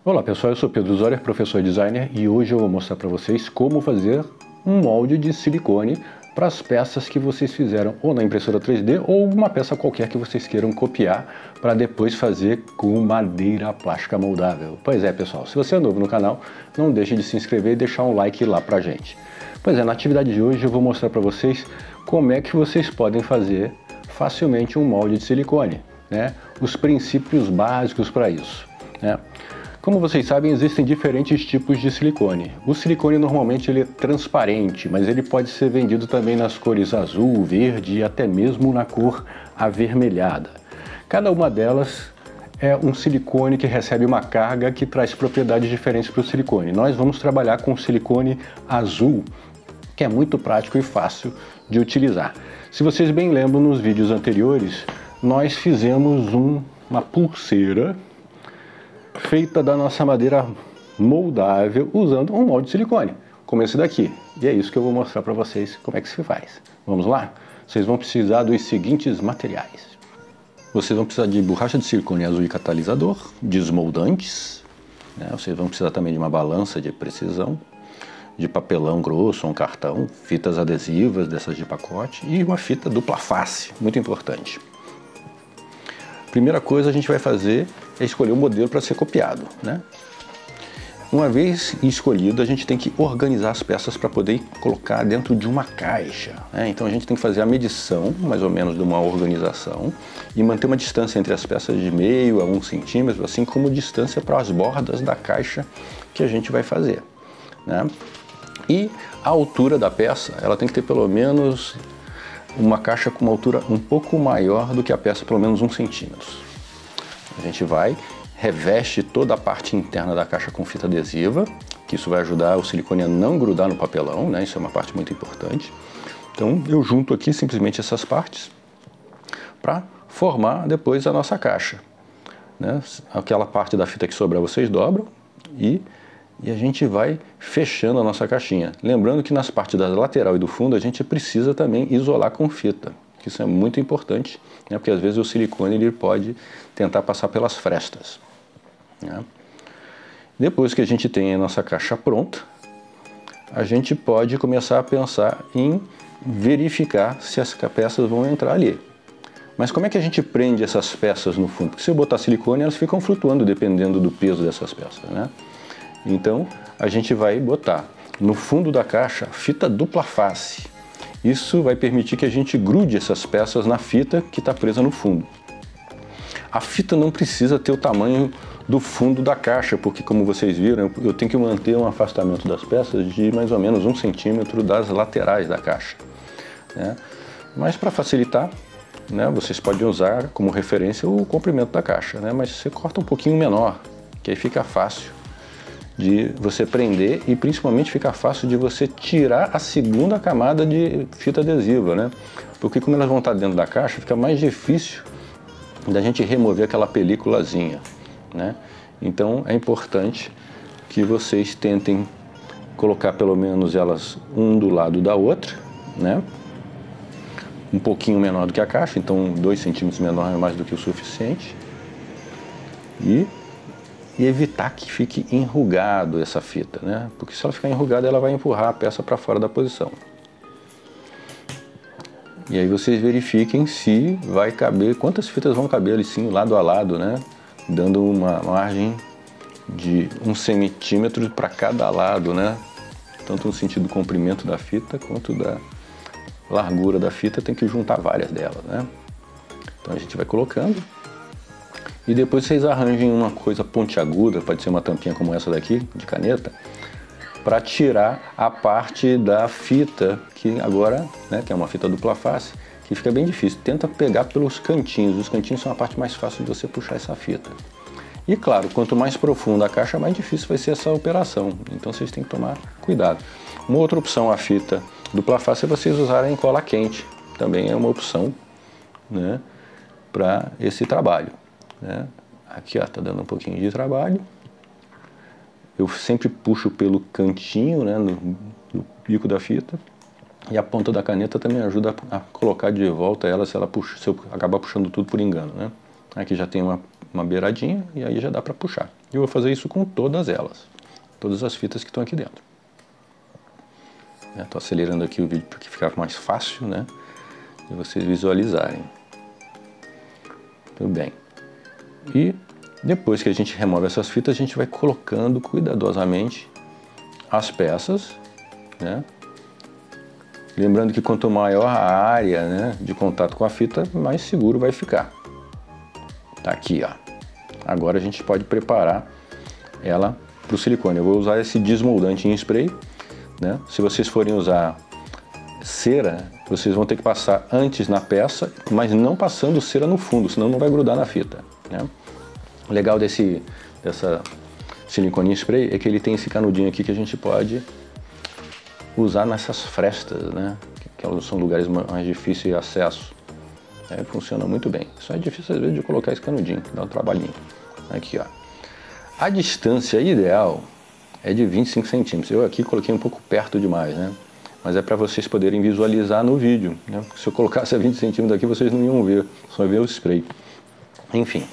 Olá pessoal, eu sou Pedro Zoller, professor designer, e hoje eu vou mostrar para vocês como fazer um molde de silicone para as peças que vocês fizeram ou na impressora 3D ou uma peça qualquer que vocês queiram copiar para depois fazer com madeira plástica moldável. Pois é pessoal, se você é novo no canal, não deixe de se inscrever e deixar um like lá pra gente. Pois é, na atividade de hoje eu vou mostrar para vocês como é que vocês podem fazer facilmente um molde de silicone, né? Os princípios básicos para isso, né? Como vocês sabem, existem diferentes tipos de silicone. O silicone normalmente ele é transparente, mas ele pode ser vendido também nas cores azul, verde e até mesmo na cor avermelhada. Cada uma delas é um silicone que recebe uma carga que traz propriedades diferentes para o silicone. Nós vamos trabalhar com o silicone azul, que é muito prático e fácil de utilizar. Se vocês bem lembram, nos vídeos anteriores, nós fizemos uma pulseira feita da nossa madeira moldável usando um molde de silicone, como esse daqui. E é isso que eu vou mostrar para vocês como é que se faz. Vamos lá? Vocês vão precisar dos seguintes materiais. Vocês vão precisar de borracha de silicone azul e catalisador, desmoldantes, né? Vocês vão precisar também de uma balança de precisão, de papelão grosso, um cartão, fitas adesivas dessas de pacote e uma fita dupla face, muito importante. Primeira coisa a gente vai fazer é escolher o modelo para ser copiado, né? Uma vez escolhido, a gente tem que organizar as peças para poder colocar dentro de uma caixa, né? Então a gente tem que fazer a medição, mais ou menos, de uma organização e manter uma distância entre as peças de meio a 1 centímetro, assim como distância para as bordas da caixa que a gente vai fazer, né? E a altura da peça, ela tem que ter pelo menos uma caixa com uma altura um pouco maior do que a peça, pelo menos 1 centímetro. A gente reveste toda a parte interna da caixa com fita adesiva, que isso vai ajudar o silicone a não grudar no papelão, né? Isso é uma parte muito importante. Então eu junto aqui simplesmente essas partes para formar depois a nossa caixa, né? Aquela parte da fita que sobrar vocês dobram e a gente vai fechando a nossa caixinha. Lembrando que nas partes da lateral e do fundo a gente precisa também isolar com fita, que isso é muito importante, né? Porque às vezes o silicone ele pode tentar passar pelas frestas, né? Depois que a gente tem a nossa caixa pronta, a gente pode começar a pensar em verificar se as peças vão entrar ali. Mas como é que a gente prende essas peças no fundo? Porque se eu botar silicone, elas ficam flutuando dependendo do peso dessas peças, né? Então a gente vai botar no fundo da caixa fita dupla face. Isso vai permitir que a gente grude essas peças na fita que está presa no fundo. A fita não precisa ter o tamanho do fundo da caixa, porque como vocês viram, eu tenho que manter um afastamento das peças de mais ou menos 1 centímetro das laterais da caixa, né? Mas para facilitar, né, vocês podem usar como referência o comprimento da caixa, né? Mas você corta um pouquinho menor, que aí fica fácil de você prender e principalmente fica fácil de você tirar a segunda camada de fita adesiva, né? Porque como elas vão estar dentro da caixa, fica mais difícil da gente remover aquela películazinha, né? Então é importante que vocês tentem colocar pelo menos elas um do lado da outra, né? Um pouquinho menor do que a caixa, então 2 centímetros menor é mais do que o suficiente. E evitar que fique enrugado essa fita, né? Porque se ela ficar enrugada, ela vai empurrar a peça para fora da posição. E aí vocês verifiquem se vai caber, quantas fitas vão caber ali sim, lado a lado, né? Dando uma margem de 1 centímetro para cada lado, né? Tanto no sentido do comprimento da fita quanto da largura da fita, tem que juntar várias delas, né? Então a gente vai colocando. E depois vocês arranjem uma coisa pontiaguda, pode ser uma tampinha como essa daqui, de caneta, para tirar a parte da fita, que agora, né, que é uma fita dupla face, que fica bem difícil. Tenta pegar pelos cantinhos, os cantinhos são a parte mais fácil de você puxar essa fita. E claro, quanto mais profunda a caixa, mais difícil vai ser essa operação, então vocês têm que tomar cuidado. Uma outra opção, a fita dupla face, é vocês usarem cola quente, também é uma opção, né, para esse trabalho. Né? Aqui ó, tá dando um pouquinho de trabalho. Eu sempre puxo pelo cantinho, né, no pico da fita, e a ponta da caneta também ajuda a colocar de volta ela se eu acabar puxando tudo por engano, né? Aqui já tem uma beiradinha e aí já dá para puxar. Eu vou fazer isso com todas elas, todas as fitas que estão aqui dentro. Estou acelerando aqui o vídeo porque fica mais fácil, né, de vocês visualizarem. Tudo bem. E depois que a gente remove essas fitas, a gente vai colocando cuidadosamente as peças, né? Lembrando que quanto maior a área, né, de contato com a fita, mais seguro vai ficar. Tá aqui, ó. Agora a gente pode preparar ela para o silicone. Eu vou usar esse desmoldante em spray, né? Se vocês forem usar cera, vocês vão ter que passar antes na peça, mas não passando cera no fundo, senão não vai grudar na fita, né? O legal dessa silicone spray é que ele tem esse canudinho aqui que a gente pode usar nessas frestas, né? Que são lugares mais difíceis de acesso. Funciona muito bem. Só é difícil às vezes de colocar esse canudinho, dá um trabalhinho. Aqui, ó. A distância ideal é de 25 centímetros. Eu aqui coloquei um pouco perto demais, né? Mas é para vocês poderem visualizar no vídeo, né? Se eu colocasse a 20 centímetros aqui, vocês não iam ver, só iam ver o spray. Enfim,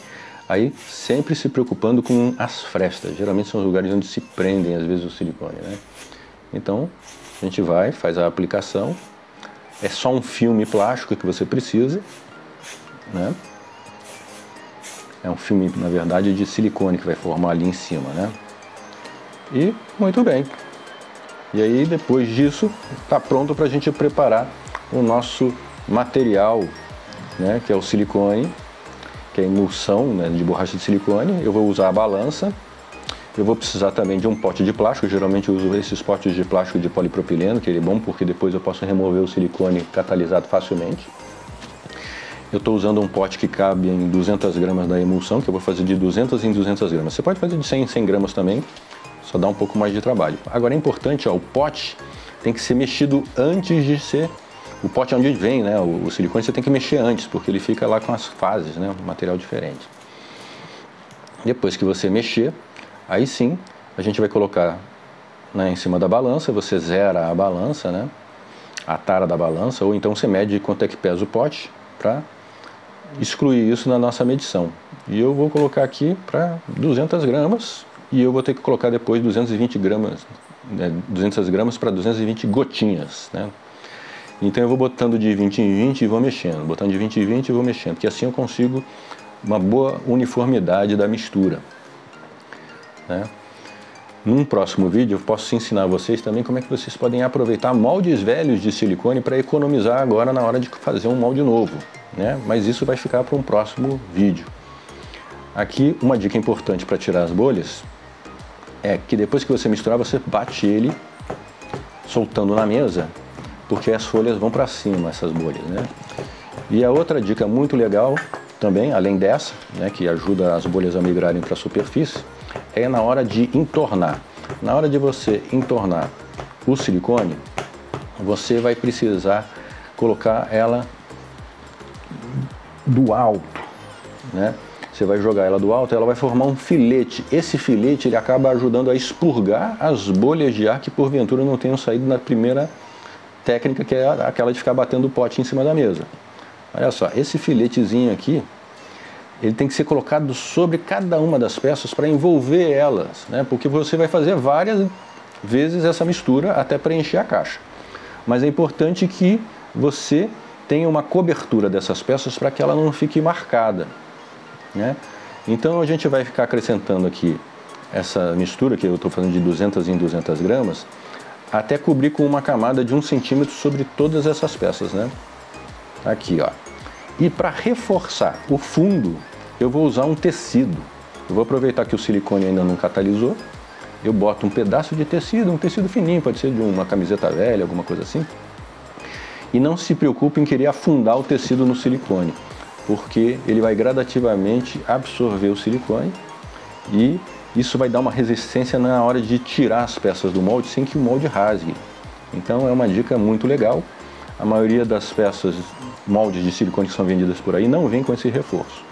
aí sempre se preocupando com as frestas. Geralmente são os lugares onde se prendem, às vezes, o silicone, né? Então, a gente vai, faz a aplicação. É só um filme plástico que você precisa, né? É um filme, na verdade, de silicone que vai formar ali em cima, né? E muito bem. E aí, depois disso, está pronto para a gente preparar o nosso material, né? Que é o silicone, que é a emulsão, né, de borracha de silicone. Eu vou usar a balança. Eu vou precisar também de um pote de plástico. Geralmente eu uso esses potes de plástico de polipropileno, que ele é bom porque depois eu posso remover o silicone catalisado facilmente. Eu estou usando um pote que cabe em 200 gramas da emulsão, que eu vou fazer de 200 em 200 gramas. Você pode fazer de 100 em 100 gramas também, só dá um pouco mais de trabalho. Agora é importante, ó, o pote tem que ser mexido antes de ser... O pote é onde vem, né, o silicone você tem que mexer antes, porque ele fica lá com as fases, né, um material diferente. Depois que você mexer, aí sim, a gente vai colocar, né, em cima da balança, você zera a balança, né, a tara da balança, ou então você mede quanto é que pesa o pote, para excluir isso na nossa medição. E eu vou colocar aqui para 200 gramas, e eu vou ter que colocar depois 220 gramas, né, 200 gramas para 220 gotinhas, né. Então eu vou botando de 20 em 20 e vou mexendo, botando de 20 em 20 e vou mexendo, que assim eu consigo uma boa uniformidade da mistura, né? Num próximo vídeo eu posso ensinar vocês também como é que vocês podem aproveitar moldes velhos de silicone para economizar agora na hora de fazer um molde novo, né? Mas isso vai ficar para um próximo vídeo. Aqui uma dica importante para tirar as bolhas é que depois que você misturar, você bate ele soltando na mesa, porque as folhas vão para cima, essas bolhas, né? E a outra dica muito legal também, além dessa, né, que ajuda as bolhas a migrarem para a superfície, é na hora de entornar. Na hora de você entornar o silicone, você vai precisar colocar ela do alto, né? Você vai jogar ela do alto, ela vai formar um filete. Esse filete ele acaba ajudando a expurgar as bolhas de ar que porventura não tenham saído na primeira técnica, que é aquela de ficar batendo o pote em cima da mesa. Olha só, esse filetezinho aqui, ele tem que ser colocado sobre cada uma das peças para envolver elas, né? Porque você vai fazer várias vezes essa mistura até preencher a caixa. Mas é importante que você tenha uma cobertura dessas peças para que ela não fique marcada, né? Então a gente vai ficar acrescentando aqui essa mistura, que eu estou fazendo de 200 em 200 gramas, até cobrir com uma camada de 1 centímetro sobre todas essas peças, né? Aqui, ó. E para reforçar o fundo, eu vou usar um tecido. Eu vou aproveitar que o silicone ainda não catalisou. Eu boto um pedaço de tecido, um tecido fininho, pode ser de uma camiseta velha, alguma coisa assim. E não se preocupe em querer afundar o tecido no silicone, porque ele vai gradativamente absorver o silicone e isso vai dar uma resistência na hora de tirar as peças do molde sem que o molde rasgue. Então é uma dica muito legal. A maioria das peças, moldes de silicone que são vendidas por aí, não vem com esse reforço.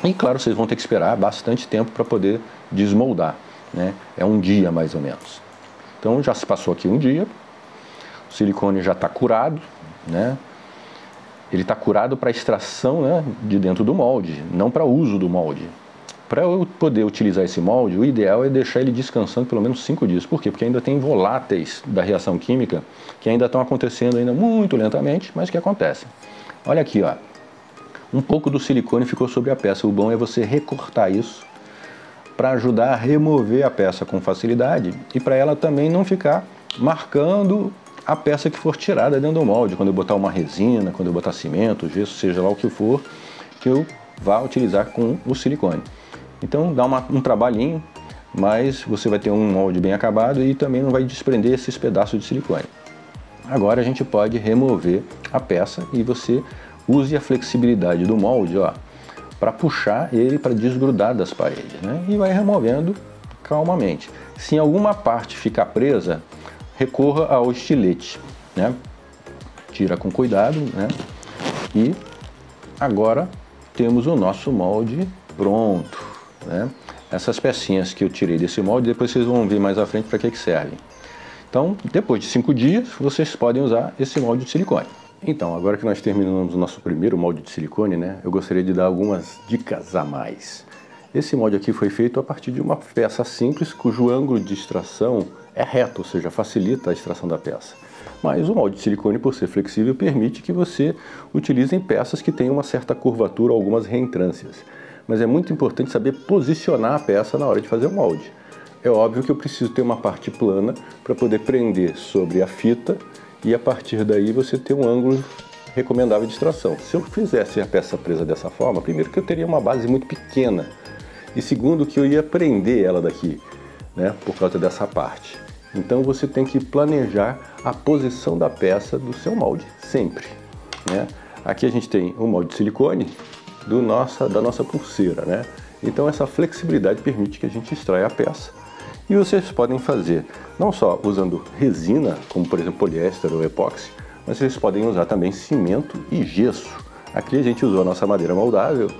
E claro, vocês vão ter que esperar bastante tempo para poder desmoldar, né? É um dia mais ou menos. Então já se passou aqui um dia, o silicone já está curado, né? Ele está curado para extração, né, de dentro do molde, não para uso do molde. Para eu poder utilizar esse molde, o ideal é deixar ele descansando pelo menos 5 dias. Por quê? Porque ainda tem voláteis da reação química que ainda estão acontecendo ainda muito lentamente, mas que acontecem. Olha aqui, ó. Um pouco do silicone ficou sobre a peça. O bom é você recortar isso para ajudar a remover a peça com facilidade e para ela também não ficar marcando a peça que for tirada dentro do molde. Quando eu botar uma resina, quando eu botar cimento, gesso, seja lá o que for, que eu vá utilizar com o silicone. Então dá um trabalhinho, mas você vai ter um molde bem acabado e também não vai desprender esses pedaços de silicone. Agora a gente pode remover a peça e você use a flexibilidade do molde, ó, para puxar ele para desgrudar das paredes, né? E vai removendo calmamente. Se em alguma parte ficar presa, recorra ao estilete, né? Tira com cuidado, né? E agora temos o nosso molde pronto, né? Essas pecinhas que eu tirei desse molde, depois vocês vão ver mais à frente para que servem. Então, depois de 5 dias, vocês podem usar esse molde de silicone. Então, agora que nós terminamos o nosso primeiro molde de silicone, né? Eu gostaria de dar algumas dicas a mais. Esse molde aqui foi feito a partir de uma peça simples, cujo ângulo de extração é reto, ou seja, facilita a extração da peça. Mas o molde de silicone, por ser flexível, permite que você utilize em peças que tenham uma certa curvatura ou algumas reentrâncias. Mas é muito importante saber posicionar a peça na hora de fazer o molde. É óbvio que eu preciso ter uma parte plana para poder prender sobre a fita e a partir daí você ter um ângulo recomendável de extração. Se eu fizesse a peça presa dessa forma, primeiro que eu teria uma base muito pequena e segundo que eu ia prender ela daqui, né, por causa dessa parte. Então você tem que planejar a posição da peça do seu molde, sempre, né? Aqui a gente tem o molde de silicone da nossa pulseira, né? Então essa flexibilidade permite que a gente extraia a peça. E vocês podem fazer não só usando resina, como por exemplo poliéster ou epóxi, mas vocês podem usar também cimento e gesso. Aqui a gente usou a nossa madeira moldável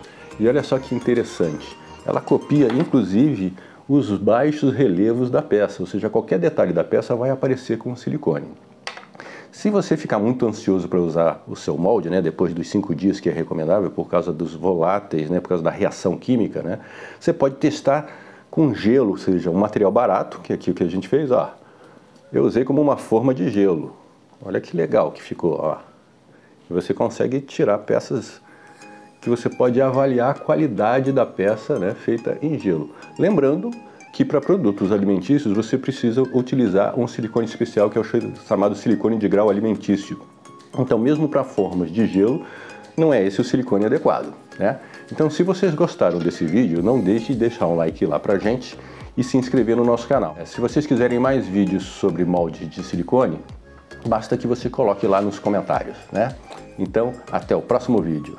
e olha só que interessante. Ela copia inclusive os baixos relevos da peça, ou seja, qualquer detalhe da peça vai aparecer com o silicone. Se você ficar muito ansioso para usar o seu molde, né, depois dos 5 dias que é recomendável, por causa dos voláteis, né, por causa da reação química, né, você pode testar com gelo, ou seja, um material barato, que é aqui o que a gente fez, ó. Eu usei como uma forma de gelo. Olha que legal que ficou, ó. E você consegue tirar peças que você pode avaliar a qualidade da peça, né, feita em gelo. Lembrando que para produtos alimentícios você precisa utilizar um silicone especial que é o chamado silicone de grau alimentício. Então, mesmo para formas de gelo, não é esse o silicone adequado, né? Então, se vocês gostaram desse vídeo, não deixe de deixar um like lá pra gente e se inscrever no nosso canal. Se vocês quiserem mais vídeos sobre molde de silicone, basta que você coloque lá nos comentários, né? Então, até o próximo vídeo.